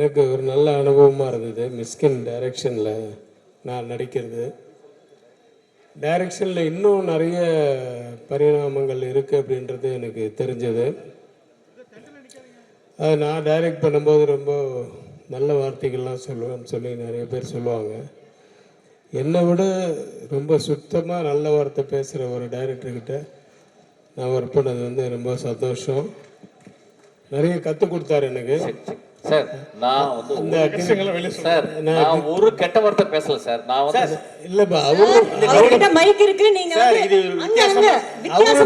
எனக்கு ஒரு நல்ல அனுபவமாக இருந்தது. மிஸ்கின் டைரக்ஷனில் நான் நடிக்கிறது. டைரக்ஷனில் இன்னும் நிறைய பரிணாமங்கள் இருக்குது அப்படின்றது எனக்கு தெரிஞ்சது. அது நான் டைரக்ட் பண்ணும்போது ரொம்ப நல்ல வார்த்தைகள்லாம் சொல்லுவேன்னு சொல்லி நிறைய பேர் சொல்லுவாங்க. என்னை விட ரொம்ப சுத்தமாக நல்ல வார்த்தை பேசுகிற ஒரு டைரக்டர்கிட்ட நான் ஒர்க் பண்ணது வந்து ரொம்ப சந்தோஷம். நிறைய கற்றுக் கொடுத்தாரு எனக்கு. சார் நான் வந்து சார் நான் ஒரு கெட்ட வார்த்தை பேசல சார். நான் வந்து இல்லப்பா அவர்கிட்ட மைக் இருக்கு. நீங்க அவரு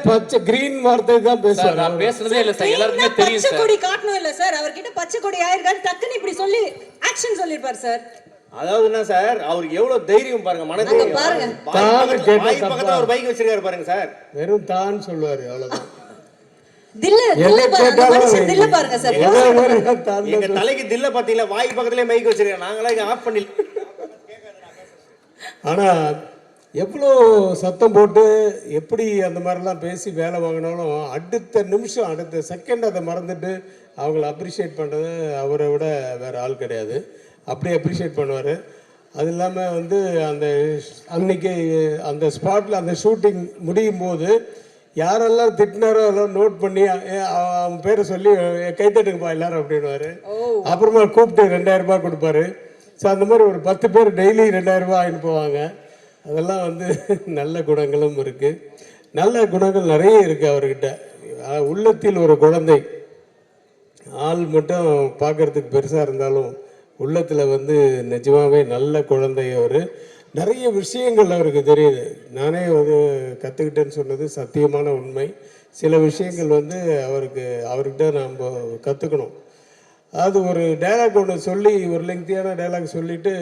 பச்சை கிரீன் வார்த்தை தான் பேசுறாரு. நான் பேசுனதே இல்ல சார். எல்லாருக்குமே தெரியும் சார். பச்சை கொடி காட்டணும் இல்ல சார். அவர்கிட்ட பச்சை கொடி ஆயிருக்காரு. டக்குன்னு இப்படி சொல்லி ஆக்ஷன் சொல்லிருப்பார் சார். அதாவது என்ன சார், அவருக்கு எவ்வளவு தைரியம் பாருங்க, மனதைரியம் பாருங்க. வாய் பக்கத்துல ஒரு பைக் வச்சிருக்காரு பாருங்க சார். வெறும் தான் சொல்லுவாரு, அவ்வளவுதான். தில்ல பாருங்க சார். எங்க தலைக்கு தில்ல பாத்தீங்களா, வாய் பக்கத்துலயே மைக் வச்சிருக்காங்க. நாங்களே இங்க ஆஃப் பண்ணி. ஆனா எவ்வளோ சத்தம் போட்டு எப்படி அந்த மாதிரிலாம் பேசி வேலை வாங்கினாலும் அடுத்த நிமிஷம் அடுத்த செகண்ட் அதை மறந்துட்டு அவங்கள அப்ரிஷியேட் பண்ணுறது அவரை விட வேறு ஆள் கிடையாது. அப்படியே அப்ரிஷியேட் பண்ணுவார். அது இல்லாமல் வந்து அந்த அன்னைக்கு அந்த ஸ்பாட்டில் அந்த ஷூட்டிங் முடியும் போது யாரெல்லாம் திட்டினாரோ எல்லாம் நோட் பண்ணி அவன் பேரை சொல்லி கைத்தட்டுங்கப்பா எல்லாரும் அப்படின்வாரு. அப்புறமா கூப்பிட்டு 2000 ரூபாய் கொடுப்பாரு. ஸோ அந்த மாதிரி ஒரு 10 பேர் டெய்லி 2000 ரூபாய் ஆகிட்டு போவாங்க. அதெல்லாம் வந்து நல்ல குணங்களும் இருக்குது. நல்ல குணங்கள் நிறைய இருக்குது அவர்கிட்ட. உள்ளத்தில் ஒரு குழந்தை. ஆள் மட்டும் பார்க்குறதுக்கு பெருசாக இருந்தாலும் உள்ளத்தில் வந்து நிஜமாகவே நல்ல குழந்தை அவர். நிறைய விஷயங்கள் அவருக்கு தெரியுது. நானே வந்து கற்றுக்கிட்டேன்னு சொன்னது சத்தியமான உண்மை. சில விஷயங்கள் வந்து அவர்கிட்ட நம்ம கற்றுக்கணும். அது ஒரு டைலாக் ஒன்று சொல்லி, ஒரு லெங்க்தியான டைலாக் சொல்லிவிட்டு,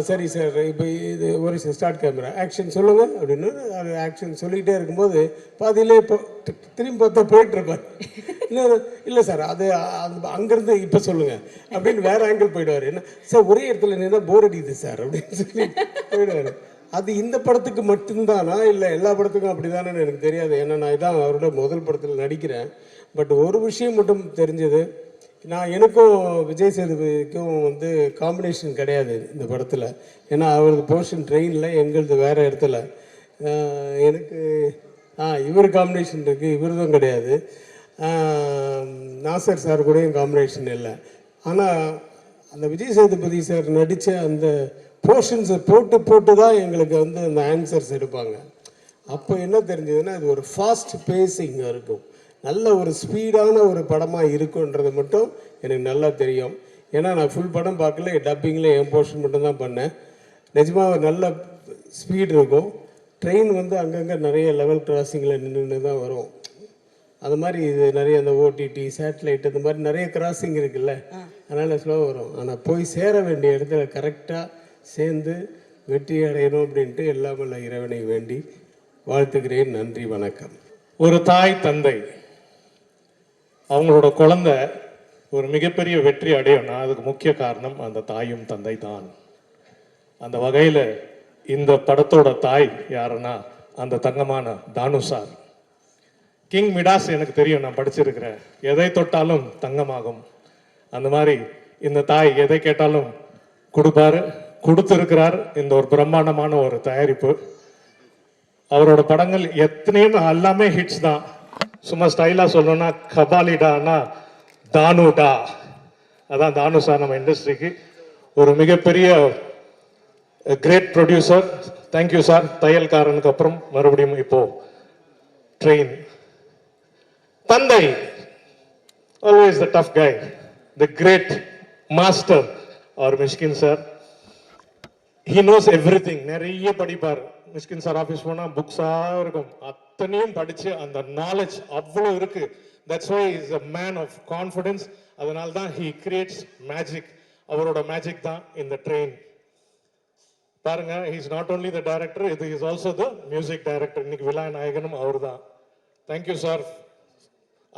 சரி சார் இப்போ இது ஒரு ஸ்டார்ட் கேமரா ஆக்ஷன் சொல்லுங்கள் அப்படின்னு அது ஆக்ஷன் சொல்லிக்கிட்டே இருக்கும்போது பாதியிலே இப்போ திரும்பி பார்த்தா போயிட்டுருப்பார். இல்லை சார் அது அங்கேருந்து இப்போ சொல்லுங்கள் அப்படின்னு வேறு ஆங்கிள் போயிடுவார். என்ன சார் ஒரே இடத்துல நின்னா போர் அடிக்குது சார் அப்படின்னு சொல்லி போயிடுவார். அது இந்த படத்துக்கு மட்டும்தானா இல்லை எல்லா படத்துக்கும் அப்படி தானேன்னு எனக்கு தெரியாது. ஏன்னா நான் இதான் அவரோட முதல் படத்தில் நடிக்கிறேன். பட் ஒரு விஷயம் மட்டும் தெரிஞ்சது, எனக்கும் விஜய் சேதுபதிக்கும் வந்து காம்பினேஷன் கிடையாது இந்த படத்தில். ஏன்னா அவரது போர்ஷன் ட்ரெயினில், எங்களது வேறு இடத்துல. எனக்கு இவர் காம்பினேஷன் இருக்குது, இவரதும் கிடையாது. நாசர் சார் கூடயும் காம்பினேஷன் இல்லை. ஆனால் அந்த விஜய் சேதுபதி சார் நடித்த அந்த போர்ஷன்ஸை போட்டு தான் எங்களுக்கு வந்து அந்த ஆன்சர்ஸ் எடுப்பாங்க. அப்போ என்ன தெரிஞ்சதுன்னா அது ஒரு ஃபாஸ்ட் பேஸிங் இருக்கும், நல்ல ஒரு ஸ்பீடான ஒரு படமாக இருக்குன்றது மட்டும் எனக்கு நல்லா தெரியும். ஏன்னா நான் ஃபுல் படம் பார்க்கல, டப்பிங்கில் என் போர்ஷன் மட்டும்தான் பண்ணேன். நிஜமாக ஒரு நல்ல ஸ்பீட் இருக்கும். ட்ரெயின் வந்து அங்கங்கே நிறைய லெவல் கிராசிங்கில் நின்று தான் வரும். அது மாதிரி இது நிறைய அந்த ஓடிடி சேட்டலைட் இந்த மாதிரி நிறைய கிராசிங் இருக்குல்ல, அதனால் ஸ்லோவாக வரும். ஆனால் போய் சேர வேண்டிய இடத்துல கரெக்டாக சேர்ந்து வெற்றி அடையணும் அப்படின்ட்டு எல்லாமல்ல இறைவனை வேண்டி வாழ்த்துக்கிறேன். நன்றி, வணக்கம். ஒரு தாய் தந்தை அவங்களோட குழந்தை ஒரு மிகப்பெரிய வெற்றி அடையணும்னா அதுக்கு முக்கிய காரணம் அந்த தாயும் தந்தை தான். அந்த வகையில் இந்த படத்தோட தாய் யாருன்னா அந்த தங்கமான தானு சார். கிங் மிடாஸ் எனக்கு தெரியும், நான் படிச்சிருக்கிறேன். எதை தொட்டாலும் தங்கமாகும். அந்த மாதிரி இந்த தாய் எதை கேட்டாலும் கொடுப்பாரு, கொடுத்துருக்கிறார். இந்த ஒரு பிரம்மாண்டமான ஒரு தயாரிப்பு. அவரோட படங்கள் எத்தனையும் எல்லாமே ஹிட்ஸ் தான். சும்மா ஸ்டைலாக சொல்லணும்னா கபாலிடானா தானுடா, அதான் தானு சார் நம்ம இண்டஸ்ட்ரிக்கு ஒரு மிகப்பெரிய கிரேட் ப்ரொடியூசர். Thank you sir. தையல்காரனுக்கு அப்புறம் மறுபடியும் இப்போ ட்ரெயின். தந்தை always the tough guy, the great master அவர் Mysskin sir. He knows everything. நிறைய படிப்பார். மிஷ்கின் சார் ஆஃபீஸ் போனால் புக்ஸாக இருக்கும், அத்தனையும் படித்து அந்த நாலேஜ் அவ்வளோ இருக்கு. That's why is a man of confidence. அதனால தான் ஹி கிரியேட்ஸ் மேஜிக். அவரோட மேஜிக் தான் இந்த ட்ரெயின். பாருங்க, he is not only the director, இது is also the music director. இன்னைக்கு விழாநாயகனும் அவர் தான். Thank you sir.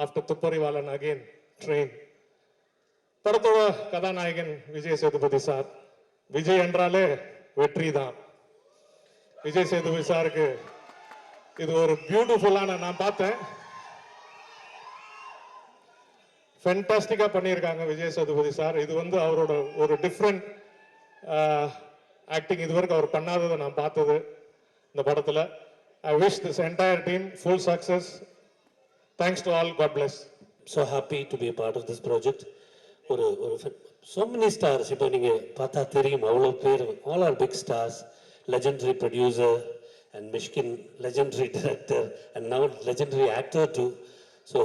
After Thupparivaalan again Train. படத்தோட கதாநாயகன் விஜய் சேதுபதி சார். விஜய் என்றாலே வெற்றி தான். விஜய் சேதுபதி சாருக்கு இது ஒரு பியூட்டிஃபுல்லான, நான் பார்த்தேன் ஃபென்டாஸ்டிக்காக பண்ணியிருக்காங்க விஜய் சேதுபதி சார். இது வந்து அவரோட ஒரு டிஃப்ரெண்ட் ஆக்டிங், இது வரைக்கும் அவர் பண்ணாததை நான் பார்த்தது இந்த படத்தில். I wish this entire team full success. Thanks to all. God bless. So happy to be a part of this project. ஒரு so many stars. இப்போ நீங்கள் பார்த்தா தெரியும் அவ்வளோ பேர். All are big stars. Legendary producer and Mishkin, legendary director and now legendary actor too. So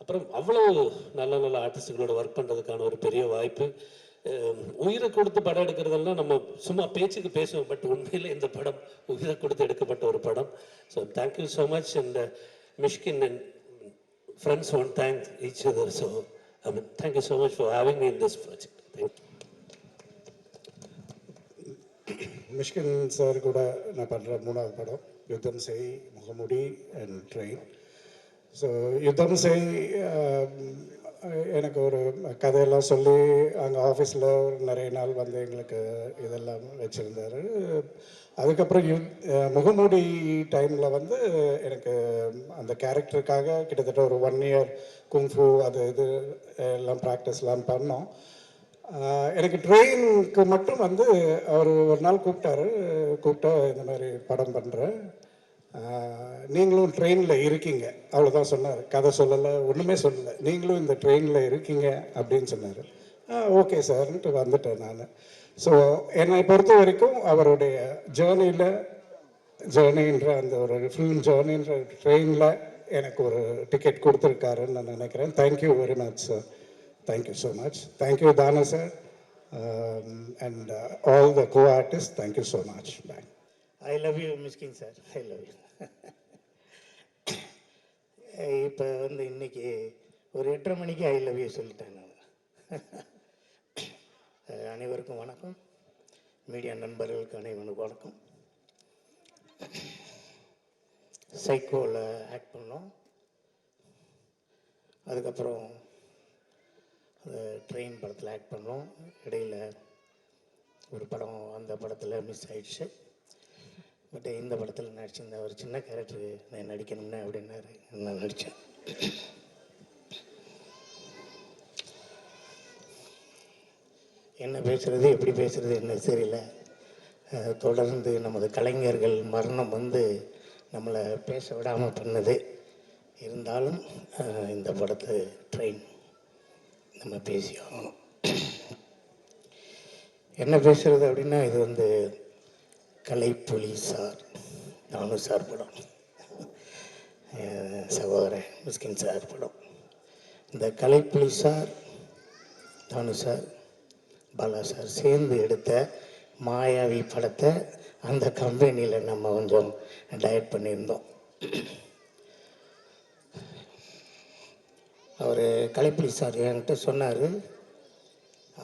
அப்புறம் அவ்வளோ நல்ல நல்ல ஆர்டிஸ்டுகளோட ஒர்க் பண்ணுறதுக்கான ஒரு பெரிய வாய்ப்பு. உயிரை கொடுத்து படம் எடுக்கிறதெல்லாம் நம்ம சும்மா பேச்சுக்கு பேசுவோம், பட் உண்மையில் இந்த படம் உயிரை கொடுத்து எடுக்கப்பட்ட ஒரு படம். So thank you so much. And Mysskin and friends won't thank each other. So, I mean, thank you so much for having me in this project. Thank you. Mysskin sir கூட நான் பண்ணுற 3வது படம் யுத்தம் செய், முகமுடி அண்ட் ட்ரெயின். ஸோ யுத்தம் செய் எனக்கு ஒரு கதையெல்லாம் சொல்லி அங்கே ஆஃபீஸில் நிறைய நாள் வந்து எங்களுக்கு இதெல்லாம் வச்சுருந்தார். அதுக்கப்புறம் முகமூடி டைமில் வந்து எனக்கு அந்த கேரக்டருக்காக கிட்டத்தட்ட ஒரு 1 இயர் குங்ஃபு அது இது எல்லாம் ப்ராக்டிஸ்லாம் பண்ணோம். எனக்கு ட்ரெயினுக்கு மட்டும் வந்து அவர் ஒரு நாள் கூப்பிட்டா இந்த மாதிரி படம் பண்ணுறேன், நீங்களும் ட்ரெயினில் இருக்கீங்க, அவ்வளோதான் சொன்னார். கதை சொல்லலை, ஒன்றுமே சொல்லலை, நீங்களும் இந்த ட்ரெயினில் இருக்கீங்க அப்படின்னு சொன்னார். ஓகே சார்ன்ட்டு வந்துட்டேன் நான். ஸோ என்னை பொறுத்த வரைக்கும் அவருடைய ஜேர்னின்ற அந்த ஒரு ஃபிலிம் ஜேர்னின்ற ட்ரெயினில் எனக்கு ஒரு டிக்கெட் கொடுத்துருக்காருன்னு நான் நினைக்கிறேன். Thank you very much sir. Thank you so much. Thank you Thanu sir and all the co artist. Thank you so much. Bye. I love you Mysskin sir. I love you. இப்போ வந்து இன்னைக்கு ஒரு 8:30 மணிக்கு ஐ லவ் யூ சொல்லிட்டேன் நான். அனைவருக்கும் வணக்கம். மீடியா நண்பர்களுக்கு அனைவருக்கும் வணக்கம். சைக்கோவில் ஆக்ட் பண்ணோம். அதுக்கப்புறம் ட்ரெயின் படத்தில் ஆக்ட் பண்ணோம். இடையில் ஒரு படம், அந்த படத்தில் மிஸ் ஆயிடுச்சு. பட் இந்த படத்தில் நடிச்சிருந்தேன். ஒரு சின்ன கேரக்டரு நான் நடிக்கணும்னு அப்படின்னாரு, நான் நடித்தேன். என்ன பேசுகிறது, எப்படி பேசுகிறது என்ன தெரியல. தொடர்ந்து நமது கலைஞர்கள் மரணம் வந்து நம்மளை பேச விடாமல் பண்ணுது. இருந்தாலும் இந்த படத்தை ட்ரெயின் நம்ம பேசி ஆகணும். என்ன பேசுகிறது அப்படின்னா, இது வந்து கலைப்புலி சார், தானு சார் படம், சகோதரன் மிஸ்கின் சார் படம். இந்த கலைப்புலி சார், தானு சார், பாலா சார் சேர்ந்து எடுத்த மாயாவி படத்தை அந்த கம்பெனியில் நம்ம கொஞ்சம் டயட் பண்ணியிருந்தோம். அவர் கலைப்புலி சார் என்கிட்ட சொன்னார்,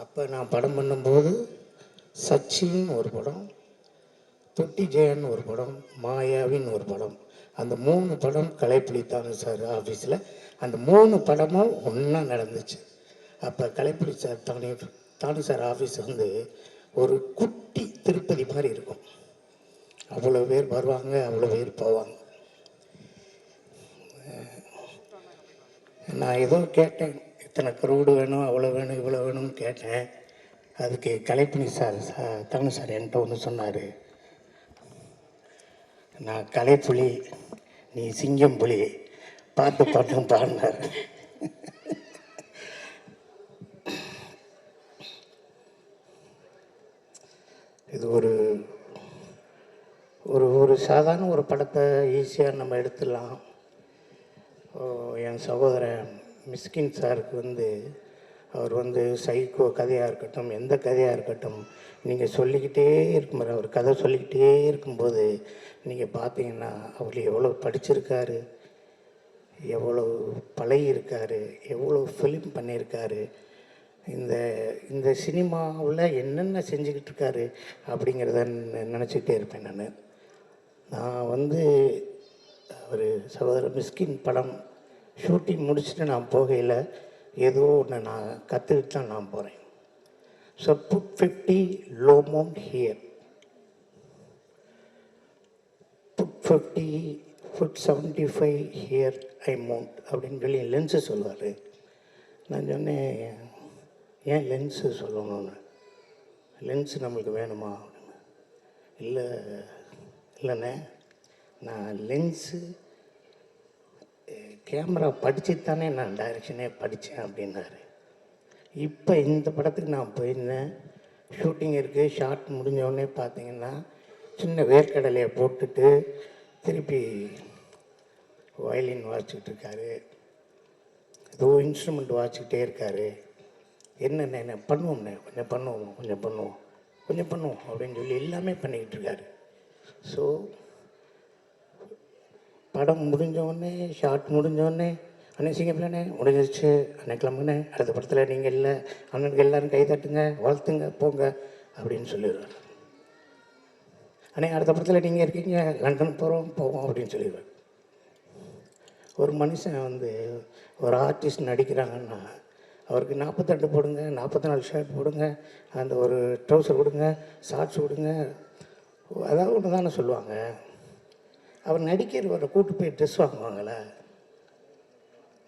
அப்போ நான் படம் பண்ணும்போது சச்சின் ஒரு படம், தொட்டி ஜெயன் ஒரு படம், மாயாவின்னு ஒரு படம், அந்த 3 படம் கலைப்புலி தானு சார் ஆஃபீஸில் அந்த 3 படமும் ஒன்றா நடந்துச்சு. அப்போ கலைப்புலி சார் தானு சார் ஆஃபீஸ் வந்து ஒரு குட்டி திருப்பதி மாதிரி இருக்கும். அவ்வளோ பேர் வருவாங்க, அவ்வளோ பேர் போவாங்க. நான் ஏதோ கேட்டேன், இத்தனை க்ரௌடு வேணும், அவ்வளோ வேணும், இவ்வளோ வேணும்னு கேட்டேன். அதுக்கு கலைப்புலி சார் தானு சார் என்கிட்ட ஒன்று சொன்னார், நான் கலைப்புலி, நீ சிங்கம் புலி, பார்த்து பாட்டும் பாடினார். இது ஒரு ஒரு ஒரு சாதாரண ஒரு படத்தை ஈஸியாக நம்ம எடுத்துடலாம். என் சகோதரன் மிஸ்கின் சாருக்கு வந்து அவர் வந்து சைக்கோ கதையாக இருக்கட்டும், எந்த கதையாக இருக்கட்டும், நீங்கள் சொல்லிக்கிட்டே இருக்கும்போது, அவர் கதை சொல்லிக்கிட்டே இருக்கும்போது நீங்கள் பார்த்தீங்கன்னா அவர் எவ்வளோ படிச்சிருக்காரு, எவ்வளோ பழகியிருக்காரு, எவ்வளோ ஃபிலிம் பண்ணியிருக்காரு, இந்த சினிமாவில் என்னென்ன செஞ்சுக்கிட்டு இருக்காரு அப்படிங்கிறத நினச்சிக்கிட்டே இருப்பேன். நான் வந்து அவர் சகோதரர் மிஸ்கின் படம் ஷூட்டிங் முடிச்சுட்டு நான் போகையில் ஏதோ ஒன்று நான் கற்றுக்கிட்டு தான் நான் போகிறேன். So put 50 low mount here, put 50, put 75 here I mount அப்படின்னு சொல்லி லென்ஸு சொல்லுவார். நான் சொன்னேன், ஏன் லென்ஸு சொல்லணும்னு. லென்ஸ் நம்மளுக்கு வேணுமா அப்படின்னு. இல்லைண்ணே, நான் லென்ஸு கேமரா படித்து தானே நான் டைரக்ஷனே படித்தேன் அப்படின்னாரு. இப்போ இந்த படத்துக்கு நான் போயிருந்தேன், ஷூட்டிங் இருக்குது. ஷார்ட் முடிஞ்சோடனே பார்த்தீங்கன்னா சின்ன வேர்க்கடலையை போட்டுட்டு திருப்பி வயலின் வாசிச்சுட்டு இருக்காரு, ஏதோ இன்ஸ்ட்ருமெண்ட் வாசிக்கிட்டே இருக்காரு. என்னென்ன பண்ணுவோம்ண்ணே, கொஞ்சம் பண்ணுவோம் அப்படின்னு சொல்லி எல்லாமே பண்ணிக்கிட்டு இருக்காரு. ஸோ படம் முடிஞ்சோடனே, ஷார்ட் முடிஞ்சோடனே, அண்ணன் சிங்கப்பிள்ளண்ணே முடிஞ்சிருச்சு, அண்ணன் கிளம்புனே, அடுத்த படத்தில் நீங்கள் இல்லை, அண்ணனுக்கு எல்லோரும் கை தட்டுங்க, வாழ்த்துங்க, போங்க அப்படின்னு சொல்லிடுவார். அண்ணே அடுத்த படத்தில் நீங்கள் இருக்கீங்க, லண்டன் போவோம் அப்படின்னு சொல்லிடுவார். ஒரு மனுஷன் வந்து ஒரு ஆர்டிஸ்ட் நடிக்கிறாங்கன்னா அவருக்கு 42 போடுங்க, 44 ஷர்ட் போடுங்க, அந்த ஒரு ட்ரௌசர் கொடுங்க, ஷார்ட்ஸ் கொடுங்க, அதாவது ஒன்று தானே சொல்லுவாங்க. அவர் நடிக்கிறவரை கூட்டு போய் ட்ரெஸ் வாங்குவாங்களே.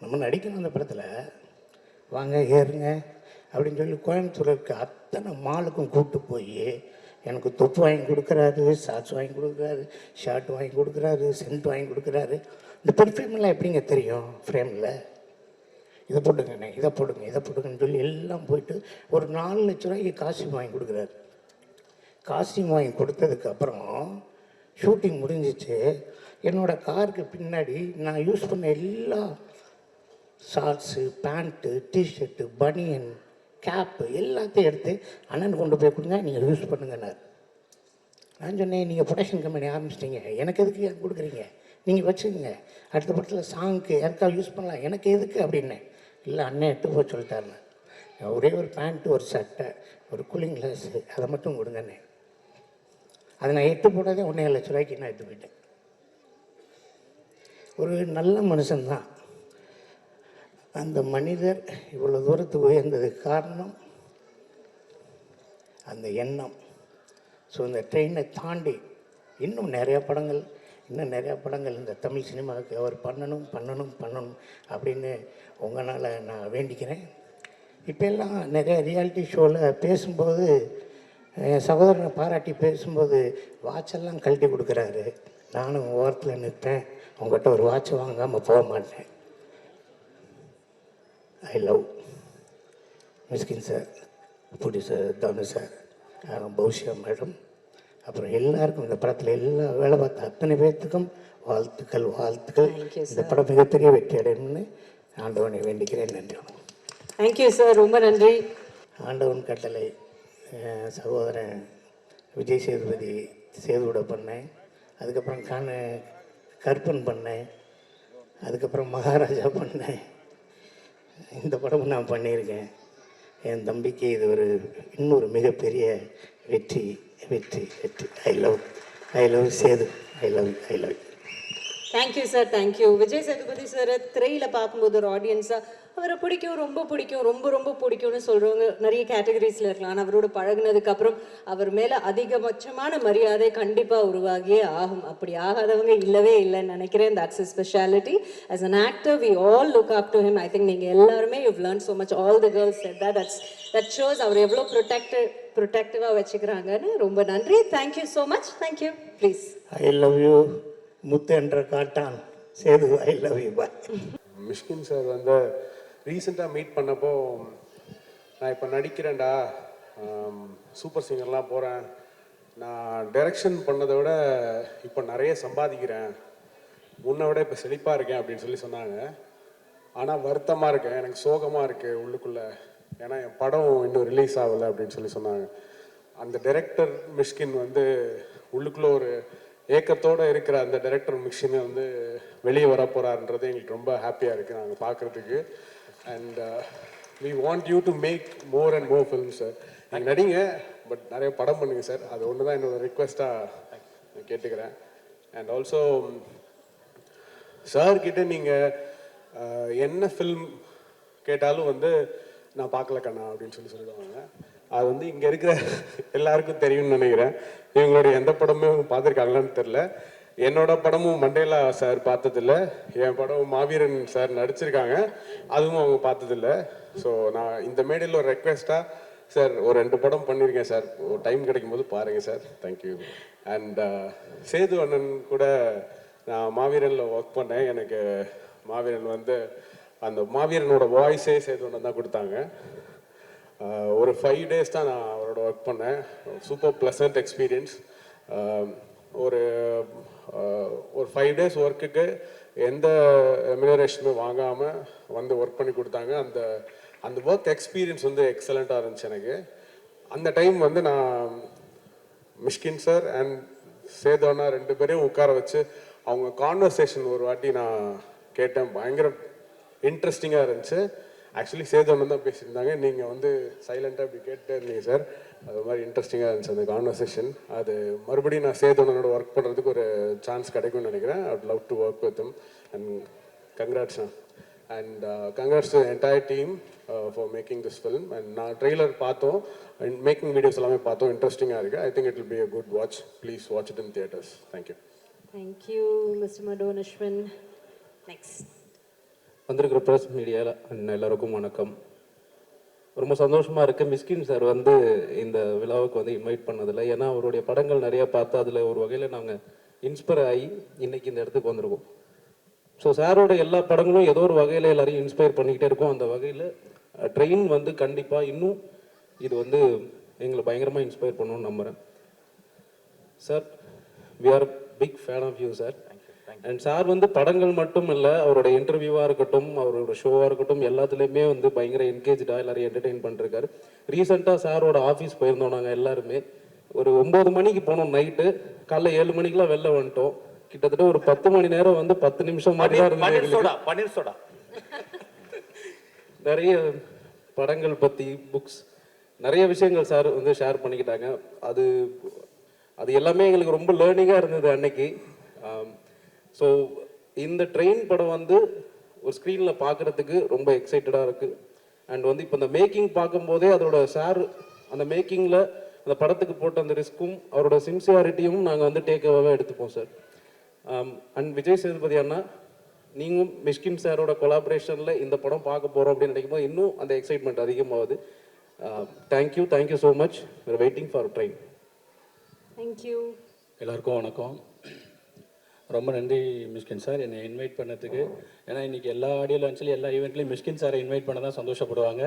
நம்ம நடிக்கணும் அந்த படத்தில், வாங்க ஏறுங்க அப்படின்னு சொல்லி கோயம்புத்தூர் இருக்க அத்தனை மாலுக்கும் கூப்பிட்டு போய் எனக்கு தொப்பு வாங்கி கொடுக்குறாரு, ஷார்ட்ஸ் வாங்கி கொடுக்குறாரு, ஷர்ட் வாங்கி கொடுக்குறாரு, சென்ட் வாங்கி கொடுக்குறாரு. இந்த பெர்ஃப்யூம்லாம் எப்படிங்க தெரியும் ஃப்ரேமில்? இதை போட்டுங்கண்ணே, இதை போட்டுங்கன்னு சொல்லி எல்லாம் போயிட்டு ஒரு 4 லட்ச ரூபாய்க்கு காஸ்டியூம் வாங்கி கொடுக்குறாரு. காஸ்டியூம் வாங்கி கொடுத்ததுக்கப்புறம் ஷூட்டிங் முடிஞ்சிச்சு. என்னோடய காருக்கு பின்னாடி நான் யூஸ் பண்ண எல்லா ஷார்ட்ஸு, பேண்ட்டு, டிஷர்ட்டு, பனியன், கேப்பு எல்லாத்தையும் எடுத்து அண்ணன் கொண்டு போய் கொடுங்க, நீங்கள் யூஸ் பண்ணுங்கன்னார். நான் சொன்னேன், நீங்கள் ப்ரொடக்ஷன் கம்பெனி ஆரம்பிச்சிட்டிங்க, எனக்கு எதுக்கு கொடுக்குறீங்க, நீங்கள் வச்சுக்கோங்க, அடுத்த படத்தில் சாங்க்கு யாருக்கா யூஸ் பண்ணலாம், எனக்கு எதுக்கு அப்படின்னேன். இல்லை அண்ணன் எட்டு போய் சொல்லிட்டாருண்ணே, ஒரே ஒரு பேண்ட்டு, ஒரு சட்டை, ஒரு கூலிங் கிளாஸு, அதை மட்டும் கொடுங்கண்ணே. அதை நான் எட்டு போட்டதே 1.5 லட்ச ரூபாய்க்கு நான் எடுத்து போயிட்டேன். ஒரு நல்ல மனுஷன்தான் அந்த மனிதர். இவ்வளோ தூரத்துக்கு உயர்ந்ததுக்கு காரணம் அந்த எண்ணம். ஸோ இந்த ட்ரெயினை தாண்டி இன்னும் நிறையா படங்கள் இந்த தமிழ் சினிமாவுக்கு அவர் பண்ணணும் அப்படின்னு உங்களால் நான் வேண்டிக்கிறேன். இப்போ எல்லாம் நிறைய ரியாலிட்டி ஷோவில் பேசும்போது என் சகோதரனை பாராட்டி பேசும்போது வாட்செல்லாம் கழட்டி கொடுக்குறாரு. நானும் ஓரத்தில் நிற்பேன், உங்கள்கிட்ட ஒரு வாட்ச் வாங்காமல் போக மாட்டேன். I love Mysskin sir, producer Thanu sir, பௌஷியா madam, அப்புறம் எல்லாருக்கும் இந்த படத்தில் எல்லா வேலை பார்த்த அத்தனை பேர்த்துக்கும் வாழ்த்துக்கள். இந்த படம் மிகப்பெரிய வெற்றி அடையணும்னு ஆண்டவனை வேண்டிக்கிறேன். நன்றி. தேங்க்யூ சார், ரொம்ப நன்றி. ஆண்டவன் கட்டளை சகோதரன் விஜய் சேதுபதி சேதுவோட பண்ணேன், அதுக்கப்புறம் கற்பன் பண்ணேன், அதுக்கப்புறம் மகாராஜா பண்ணேன். இந்த படமும் நான் பண்ணியிருக்கேன். என் தம்பிக்கு இது இன்னொரு மிகப்பெரிய வெற்றி. I love Sethu, I love you. Thank you sir, thank you. Vijay Sethupathi sir திரையில் பார்க்கும்போது ஒரு ஆடியன்ஸாக அவரை பிடிக்கும், ரொம்ப பிடிக்கும்னு சொல்கிறவங்க நிறைய கேட்டகரிஸில் இருக்கலாம். ஆனால் அவரோட பழகினதுக்கப்புறம் அவர் மேலே அதிகபட்சமான மரியாதை கண்டிப்பாக உருவாகியே ஆகும். அப்படி ஆகாதவங்க இல்லவே இல்லைன்னு நினைக்கிறேன். That's is speciality. As an actor we all look up to him. I think நீங்கள் எல்லாருமே you learn so much. All the girls set that shows அவர் எவ்வளோ ப்ரொடெக்டிவாக வச்சுக்கிறாங்கன்னு. ரொம்ப நன்றி. Thank you so much. Thank you. Please. I love you Muthu என்ற காட்டான் Sethu. I love you. Bye. Mysskin sir வந்து ரீசெண்டாக மீட் பண்ணப்போ, நான் இப்போ நடிக்கிறேன்டா, சூப்பர் சிங்கர்லாம் போகிறேன், நான் டைரக்ஷன் பண்ணதை விட இப்போ நிறைய சம்பாதிக்கிறேன், முன்னை விட இப்போ செழிப்பாக இருக்கேன் அப்படின்னு சொல்லி சொன்னாங்க. ஆனால் வருத்தமாக இருக்கேன், எனக்கு சோகமாக இருக்குது உள்ளுக்குள்ளே, ஏன்னா என் படம் இன்னும் ரிலீஸ் ஆகலை அப்படின்னு சொல்லி சொன்னாங்க. அந்த டைரக்டர் மிஷ்கின் வந்து உள்ளுக்குள்ளே ஒரு ஏக்கத்தோடு இருக்கிற அந்த டைரக்டர் மிஷ்கின் வந்து வெளியே வர போகிறாருன்றது எங்களுக்கு ரொம்ப ஹாப்பியாக இருக்குது நாங்கள் பார்க்குறதுக்கு. And we want you to make more and more films sir. நீங்கள் நடிங்க, பட் நிறைய படம் பண்ணுங்க சார். அது ஒன்று தான் என்னோட ரிக்வெஸ்ட்டாக கேட்டுக்கிறேன். அண்ட் ஆல்சோ சார்கிட்ட நீங்கள் என்ன ஃபில்ம் கேட்டாலும் வந்து நான் பார்க்கல கண்ணா அப்படின்னு சொல்லிடுவாங்க. அது வந்து இங்கே இருக்கிற எல்லாருக்கும் தெரியும்னு நினைக்கிறேன். இவங்களுடைய எந்த படமே பார்த்துருக்காங்களான்னு தெரில. என்னோட படமும் மண்டேலா சார் பார்த்ததில்ல, என் படம் மாவீரன் சார் நடிச்சிருக்காங்க, அதுவும் அவங்க பார்த்ததில்ல. ஸோ நான் இந்த மேடையில் ஒரு ரெக்வெஸ்ட்டாக, சார் ஒரு 2 படம் பண்ணியிருக்கேன் சார், ஒரு டைம் கிடைக்கும் போது பாருங்கள் சார். தேங்க்யூ. அண்ட் சேது அண்ணன் கூட நான் மாவீரனில் ஒர்க் பண்ணேன். எனக்கு மாவீரன் வந்து அந்த மாவீரனோட வாய்ஸே சேது அண்ணன் தான் கொடுத்தாங்க. ஒரு 5 days தான் நான் அவரோட ஒர்க் பண்ணேன். Super pleasant experience. ஒரு 5 days ஒர்க்குக்கு எந்த ரெமினரேஷனுமே வாங்காமல் வந்து ஒர்க் பண்ணி கொடுத்தாங்க. அந்த ஒர்க் எக்ஸ்பீரியன்ஸ் வந்து எக்ஸலண்ட்டாக இருந்துச்சு எனக்கு. அந்த டைம் வந்து நான் மிஷ்கின் சார் அண்ட் சேதோனா 2 பேரையும் உட்கார வச்சு அவங்க கான்வர்சேஷன் ஒரு வாட்டி நான் கேட்டேன். பயங்கர இன்ட்ரெஸ்டிங்காக இருந்துச்சு. ஆக்சுவலி சேதோன்னு தான் பேசியிருந்தாங்க, நீங்கள் வந்து சைலண்ட்டாக இப்படி கேட்டே இருந்தீங்க சார். அது மாதிரி இன்ட்ரெஸ்டிங்காக இருந்துச்சு அந்த கான்வர்சேஷன். அது மறுபடியும் நான் சேதோனோட ஒர்க் பண்ணுறதுக்கு ஒரு சான்ஸ் கிடைக்கும்னு நினைக்கிறேன். I would love to work with him and congrats and congrats to entire team for making this film. And நான் ட்ரெய்லர் பார்த்தோம், மேக்கிங் வீடியோஸ் எல்லாமே பார்த்தோம், இன்ட்ரெஸ்டிங்காக இருக்குது. I think it will be a good watch. Please watch it in theatres. Thank you. Thank you mister மடோன் Ashwin. Next வந்திருக்கிற press மீடியாவில் எல்லாருக்கும் வணக்கம். ரொம்ப சந்தோஷமாக இருக்குது மிஸ்கின் சார் வந்து இந்த விழாவுக்கு வந்து இன்வைட் பண்ணதில்லை. ஏன்னா அவருடைய படங்கள் நிறையா பார்த்து அதில் ஒரு வகையில் நாங்கள் இன்ஸ்பயர் ஆகி இன்றைக்கி இந்த இடத்துக்கு வந்திருக்கோம். ஸோ சாரோட எல்லா படங்களும் ஏதோ ஒரு வகையில் எல்லாரையும் இன்ஸ்பயர் பண்ணிக்கிட்டே இருக்கும். அந்த வகையில் ட்ரெயின் வந்து கண்டிப்பாக இன்னும் இது வந்து எங்களை பயங்கரமாக இன்ஸ்பயர் பண்ணணும்னு நம்புகிறேன். Sir, we are big fan of you sir. And sir வந்து படங்கள் மட்டும் இல்லை, அவரோட இன்டர்வியூவாக இருக்கட்டும், அவரோட ஷோவாக இருக்கட்டும், எல்லாத்துலேயுமே வந்து பயங்கர என்கேஜாக எல்லாரையும் என்டர்டெயின் பண்ணிருக்காரு. ரீசெண்டாக சாரோட ஆஃபீஸ் போயிருந்தோம் நாங்கள் எல்லாருமே. ஒரு 9 மணிக்கு போனோம் நைட்டு, காலைல 7 மணிக்கெலாம் வெளில வந்துட்டோம். கிட்டத்தட்ட ஒரு 10 மணி நேரம் வந்து 10 நிமிஷம் மாதிரி தான் இருந்தது. நிறைய படங்கள் பற்றி புக்ஸ் நிறைய விஷயங்கள் சார் வந்து ஷேர் பண்ணிக்கிட்டாங்க. அது எல்லாமே எங்களுக்கு ரொம்ப லேர்னிங்காக இருந்தது அன்னைக்கு. ஸோ இந்த ட்ரெயின் படம் வந்து ஒரு ஸ்க்ரீனில் பார்க்குறதுக்கு ரொம்ப எக்ஸைட்டடாக இருக்குது. அண்ட் வந்து இப்போ இந்த மேக்கிங் பார்க்கும்போதே அதோட சார் அந்த மேக்கிங்கில் அந்த படத்துக்கு போட்ட அந்த ரிஸ்க்கும் அவரோட சின்சியாரிட்டியும் நாங்கள் வந்து டேக்அவே எடுத்துப்போம் சார். அண்ட் விஜய் சேதுபதி அண்ணா, நீங்களும் மிஷ்கின் சாரோட கொலாபரேஷனில் இந்த படம் பார்க்க போகிறோம் அப்படின்னு நினைக்கும் போது இன்னும் அந்த எக்ஸைட்மெண்ட் அதிகமாகுது. Thank you so much. we're waiting for train. Thank you. எல்லாருக்கும் வணக்கம். ரொம்ப நன்றி மிஷ்கின் சார் என்னை இன்வைட் பண்ணதுக்கு. ஏன்னா இன்றைக்கி எல்லா ஆடியோ லான்ச்லேயும் எல்லா ஈவெண்ட்லேயும் மிஷ்கின் சாரை இன்வைட் பண்ண தான் சந்தோஷப்படுவாங்க.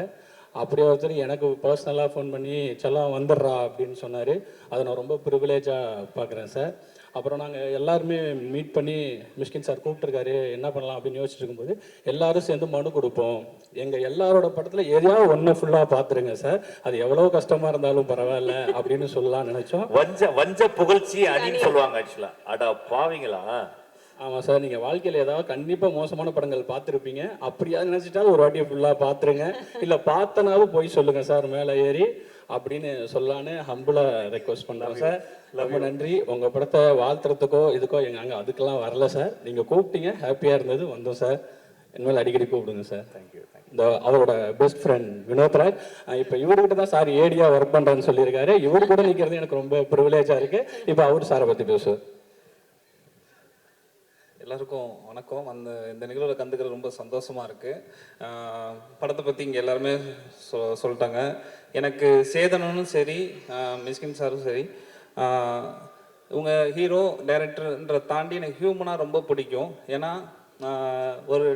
அப்படியே ஒருத்தர் எனக்கு பர்சனலாக ஃபோன் பண்ணி செல்லாம் வந்துடுறா அப்படின்னு சொன்னார். அதை நான் ரொம்ப ப்ரிவிலேஜாக பார்க்குறேன் சார். அப்புறம் நாங்கள் எல்லாருமே மீட் பண்ணி மிஷ்கின் சார் கூப்பிட்டுருக்காரு, என்ன பண்ணலாம் அப்படின்னு யோசிச்சுட்டு இருக்கும்போது எல்லாரும் சேர்ந்து மனு கொடுப்போம், எங்கள் எல்லாரோட படத்தில் எதையாவது ஒன்று ஃபுல்லாக பார்த்துருங்க சார், அது எவ்வளோ கஷ்டமாக இருந்தாலும் பரவாயில்ல அப்படின்னு சொல்லலாம் நினச்சோம். வஞ்ச புகழ்ச்சி அப்படின்னு சொல்லுவாங்க ஆக்சுவலாக. அடா பாவீங்களா? ஆமாம் சார், நீங்கள் வாழ்க்கையில் ஏதாவது கண்டிப்பாக மோசமான படங்கள் பார்த்துருப்பீங்க. அப்படியாவது நினச்சிட்டாலும் ஒரு வாட்டியை ஃபுல்லாக பார்த்துருங்க, இல்லை பார்த்தனாவும் போய் சொல்லுங்கள் சார் மேலே ஏறி அப்படின்னு சொல்லான்னு ஹம்புளாக ரெக்வஸ்ட் பண்ணுறோம் சார். ரொம்ப நன்றி. உங்கள் படத்தை வாழ்த்துறதுக்கோ இதுக்கோ அங்கே அதுக்கெல்லாம் வரல சார். நீங்கள் கூப்பிட்டீங்க, ஹாப்பியாக இருந்தது, வந்தோம் சார். இனிமேல் அடிக்கடி கூப்பிடுங்க சார். தேங்க்யூ. இந்த அவரோட பெஸ்ட் ஃப்ரெண்ட் வினோத்ராஜ், இப்போ இவர்கிட்ட தான் சார் ஏடியாக ஒர்க் பண்ணுறேன்னு சொல்லியிருக்காரு. இவர் கூட நிற்கிறது எனக்கு ரொம்ப ப்ரிவிலேஜாக இருக்குது. இப்போ அவர் சாரை பற்றி பேசுவார். எல்லாருக்கும் வணக்கம். இந்த நிகழ்வில் கலந்துக்கிறது ரொம்ப சந்தோஷமாக இருக்குது. படத்தை பற்றி இங்கே எல்லாருமே சொல்லிட்டாங்க. எனக்கு சேதனும் சரி, மிஸ்கின் சாரும் சரி, இவங்க ஹீரோ டைரக்டர்ன்ற தாண்டி எனக்கு ஹியூமனாக ரொம்ப பிடிக்கும். ஏன்னா ஒரு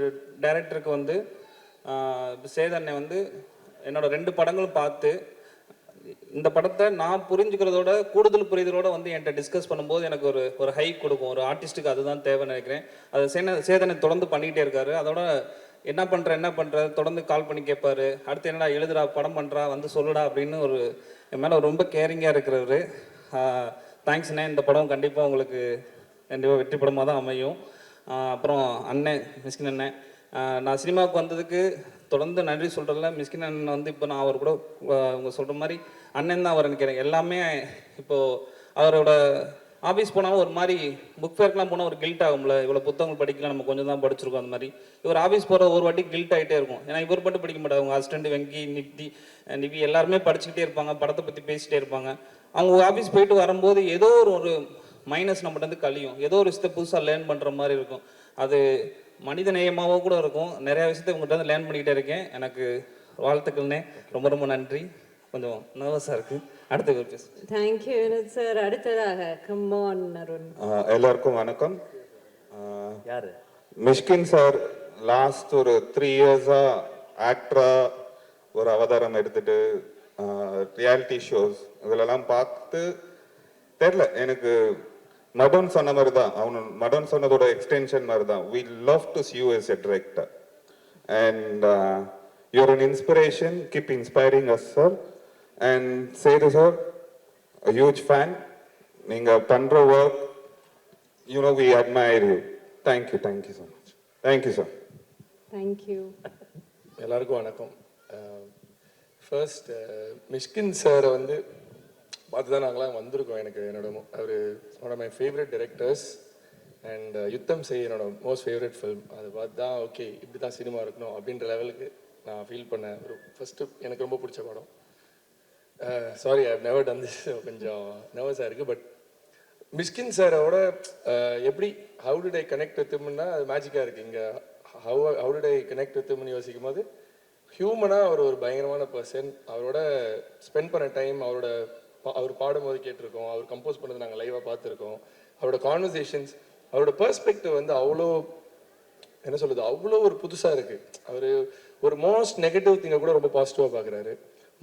டைரக்டருக்கு வந்து சேதனை வந்து என்னோட 2 படங்களும் பார்த்து இந்த படத்தை நான் புரிஞ்சுக்கிறதோட கூடுதல் புரிதலோட வந்து என்கிட்ட டிஸ்கஸ் பண்ணும்போது எனக்கு ஒரு ஹை கொடுக்கும். ஒரு ஆர்டிஸ்ட்டுக்கு அதுதான் தேவைன்னு நினைக்கிறேன். அது சேதனை தொடர்ந்து பண்ணிக்கிட்டே இருக்காரு. அதோட என்ன பண்ணுற தொடர்ந்து கால் பண்ணி கேட்பாரு, அடுத்து என்னடா எழுதுடா, படம் பண்ணுறா, வந்து சொல்லுடா அப்படின்னு என் மேலே ரொம்ப கேரிங்காக இருக்கிறவர். தேங்க்ஸ்ண்ணே. இந்த படம் கண்டிப்பாக உங்களுக்கு கண்டிப்பாக வெற்றி படமாக தான் அமையும். அப்புறம் அண்ணன் மிஸ்கின் அண்ணன், நான் சினிமாவுக்கு வந்ததுக்கு தொடர்ந்து நன்றி சொல்கிறதில்ல. மிஸ்கின் அண்ணன் வந்து இப்போ நான் அவர் கூட அவங்க சொல்கிற மாதிரி அண்ணன் தான் அவர் நினைக்கிறேன். எல்லாமே இப்போது அவரோட ஆஃபீஸ் போனாலும் ஒரு மாதிரி புக் ஃபேர்க்கெலாம் போனால் ஒரு கில்ட் ஆகும்ல, இவ்வளோ புத்தகங்கள் படிக்கலாம், நம்ம கொஞ்சம் தான் படிச்சிருக்கோம். அந்த மாதிரி இவர் ஆஃபீஸ் போகிற ஒரு வாட்டி கில்ட் ஆகிட்டே இருக்கும். ஏன்னா இவர் மட்டும் படிக்க மாட்டாங்க, அவங்க அசிஸ்டண்ட் வெங்கி, நிவி எல்லாருமே படிச்சுக்கிட்டே இருப்பாங்க, படத்தை பற்றி பேசிகிட்டே இருப்பாங்க. அவங்க ஆஃபீஸ் போயிட்டு வரும்போது ஏதோ ஒரு மைனஸ் நம்மகிட்ட வந்து கழியும். ஏதோ ஒரு விஷயத்தை புதுசாக லேர்ன் பண்ணுற மாதிரி இருக்கும். அது மனித நேயமாகவும் கூட இருக்கும். நிறையா விஷயத்தை உங்கள்கிட்ட வந்து லேர்ன் பண்ணிக்கிட்டே இருக்கேன். எனக்கு வாழ்த்துக்கள்னே. ரொம்ப ரொம்ப நன்றி. கொஞ்சம் நர்வஸாக இருக்குது. அடுத்த பேச. Thank you Vinod sir. அடுத்ததாக கம்மான் அருண். எல்லாருக்கும் வணக்கம். யாரு? மிஷ்கின் சார் லாஸ்ட் ஒரு 3 இயர்ஸா ஆக்டரா ஒரு அவதாரம் எடுத்துட்டு ரியாலிட்டி ஷோஸ் இதிலெல்லாம் பார்த்து தெரியல, எனக்கு மடன் சொன்ன மாதிரி தான், மடன் சொன்னதோட எக்ஸ்டென்ஷன் மாதிரி தான். We love to see you as a director and you're an inspiration. Keep inspiring us, sir. And Sethu sir, a huge fan. நீங்க பண்ற work, you know, we admire you. Thank you so much. Thank you, sir. Thank you. எல்லாருக்கும் வணக்கம். First Mysskin சாரை வந்து பார்த்து தான் நாங்களாம் வந்திருக்கோம். எனக்கு அவர் one of my favourite directors and Yuddham Sei என்னோட மோஸ்ட் ஃபேவரட் ஃபில்ம். அதை பார்த்து தான் ஓகே இப்படி தான் சினிமா இருக்கணும் அப்படின்ற லெவலுக்கு நான் ஃபீல் பண்ணேன். ஒரு ஃபஸ்ட்டு எனக்கு ரொம்ப பிடிச்ச படம். Sorry, I have never done this. கொஞ்சம் நர்வஸாக இருக்குது. பட் மிஷ்கின் சாரோட எப்படி ஹவு டிட் ஐ கனெக்ட் வித்தும்னா அது மேஜிக்காக இருக்குது. இங்கே ஹவு டிட் ஐ கனெக்ட் வித்தும்னு யோசிக்கும் போது ஹியூமனாக அவர் ஒரு பயங்கரமான பர்சன். அவரோட ஸ்பெண்ட் பண்ண டைம், அவர் பாடும்போது கேட்டிருக்கோம், அவர் கம்போஸ் பண்ணது நாங்கள் லைவாக பார்த்துருக்கோம். அவரோட கான்வர்சேஷன்ஸ், அவரோட பெர்ஸ்பெக்டிவ் வந்து அவ்வளோ என்ன சொல்கிறது, அவ்வளோ ஒரு புதுசாக இருக்குது. அவர் ஒரு மோஸ்ட் நெகட்டிவ் திங்கை கூட ரொம்ப பாசிட்டிவாக பார்க்குறாரு.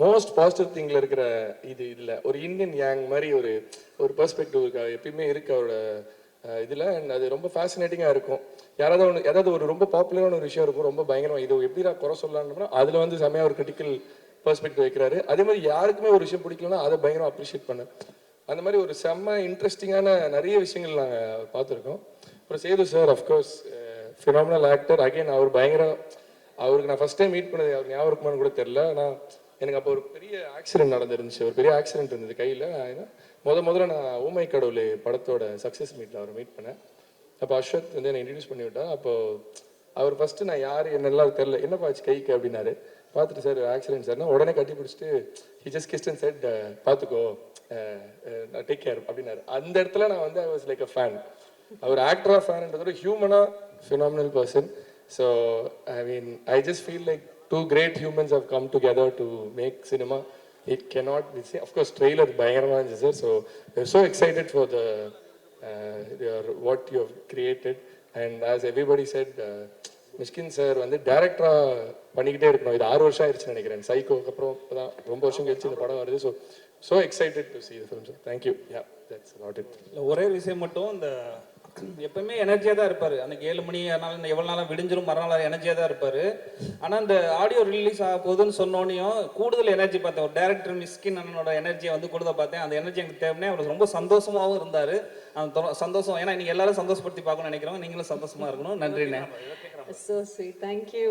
மோஸ்ட் பாசிட்டிவ் திங்கில் இருக்கிற இதில் ஒரு இந்தியன் யாங் மாதிரி ஒரு பெர்ஸ்பெக்டிவ் எப்பயுமே இருக்குது அவரோட இதில். அண்ட் அது ரொம்ப ஃபேசினேட்டிங்காக இருக்கும். ஏதாவது ஒரு ரொம்ப பாப்புலரான ஒரு விஷயம் இருக்கும், ரொம்ப பயங்கரமாக இது எப்படி நான் குறை சொல்லலாம்னா அதில் வந்து செம்மையாக ஒரு கிரிட்டிக்கல் பெர்ஸ்பெக்டிவ் வைக்கிறாரு. அதே மாதிரி யாருக்குமே ஒரு விஷயம் பிடிக்கலன்னா அதை பயங்கரம் அப்ரிஷியேட் பண்ணேன். அந்த மாதிரி ஒரு செம்ம இன்ட்ரெஸ்டிங்கான நிறைய விஷயங்கள் நாங்கள் பார்த்துருக்கோம். அப்புறம் Sethu sir of course phenomenal actor. Again அவருக்கு நான் ஃபஸ்ட் டைம் மீட் பண்ணது அவர் ஞாபகம் இருக்குமான்னு கூட தெரில. ஆனால் எனக்கு அப்போ ஒரு பெரிய ஆக்சிடென்ட் நடந்துருந்துச்சு. ஒரு பெரிய ஆக்சிடென்ட் இருந்தது கையில். முதல்ல நான் ஓமை கடவுளே படத்தோட சக்ஸஸ் மீட்டில் அவரை மீட் பண்ணேன். அப்போ அஸ்வத் வந்து என்னை இன்ட்ரடியூஸ் பண்ணி விட்டா. அப்போது அவர் ஃபஸ்ட்டு நான் யார் என்னெல்லாம் தெரில, என்னப்பா ஆச்சு கைக்கு அப்படின்னாரு. பார்த்துட்டு சார் ஆக்சிடென்ட் சார்னா உடனே கட்டி பிடிச்சிட்டு he just kissed and said பார்த்துக்கோ டேக் கேர் அப்படின்னாரு. அந்த இடத்துல நான் வந்து I was like a fan. அவர் ஆக்டராக ஃபேன்ன்றதோட ஹியூமனாக phenomenal person. So I mean I just feel like two great humans have come together to make cinema. It cannot be seen. Of course, trailer பயங்கரமா இருந்துச்சு sir. So we're so excited for what you have created. And as everybody said, Mysskin sir வந்து டேரக்டரா பண்ணிக்கிட்டே இருக்கணும். இது 6 வருஷம் ஆயிடுச்சுன்னு நினைக்கிறேன். சைக்கோக்கு அப்புறம் இப்போதான் ரொம்ப வருஷம் கழிச்சு இந்த படம் வருது. So excited to see the film, sir. Thank you. Yeah, that's about it. ஒரே விஷயம் மட்டும், இந்த எப்பவுமே எனர்ஜியாக தான் இருப்பார். அன்றைக்கி 7 மணி ஆனாலும் எவ்வளோ நாளாக விடிஞ்சிரும் மறுநாள் எனர்ஜியாக தான் இருப்பார். ஆனால் இந்த ஆடியோ ரிலீஸ் ஆக போகுதுன்னு சொன்னோன்னையும் கூடுதல் எனர்ஜி பார்த்தேன். ஒரு டேரக்டர் மிஷ்கின் அண்ணனோட எனர்ஜியை வந்து கூடுதல் பார்த்தேன். அந்த எனர்ஜி எனக்கு தேவைனே. அவர் ரொம்ப சந்தோஷமாகவும் இருந்தார். அந்த சந்தோஷம், ஏன்னா நீங்கள் எல்லாரும் சந்தோஷப்படுத்தி பார்க்கணும்னு நினைக்கிறோம். நீங்களும் சந்தோஷமாக இருக்கணும். நன்றிண்ணே. So sweet. Thank you.